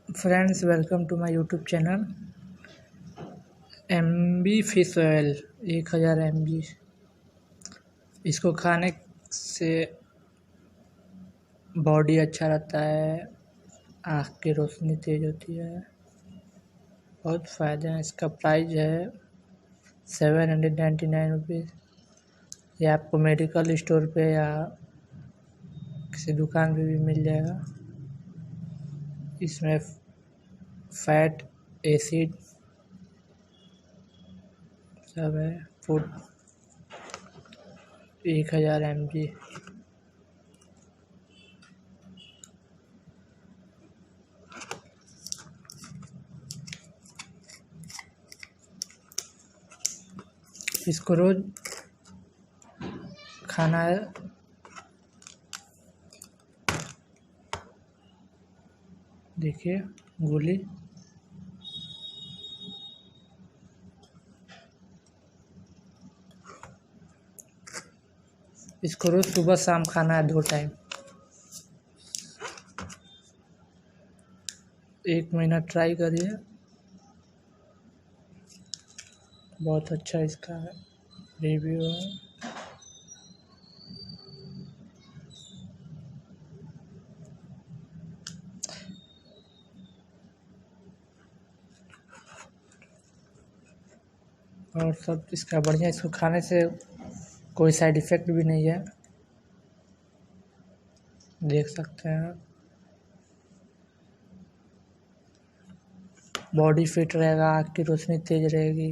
Friends, welcome to my YouTube channel. MB fish oil 1000 MB। इसको खाने से body अच्छा रहता है, आँख की रोशनी तेज़ होती है, बहुत फ़ायदे हैं। इसका प्राइस है 799 रुपीज़। ये आपको मेडिकल स्टोर पे या किसी दुकान पे भी मिल जाएगा। इसमें फैट, एसिड सब है। Food 1000 MB। इसको रोज़ खाना है। देखिए गोली, इसको रोज़ सुबह शाम खाना है 2 टाइम। 1 महीना ट्राई करिए, बहुत अच्छा इसका रिव्यू है। और सब इसका बढ़िया। इसको खाने से कोई साइड इफ़ेक्ट भी नहीं है, देख सकते हैं। बॉडी फिट रहेगा, आँख की रोशनी तेज़ रहेगी।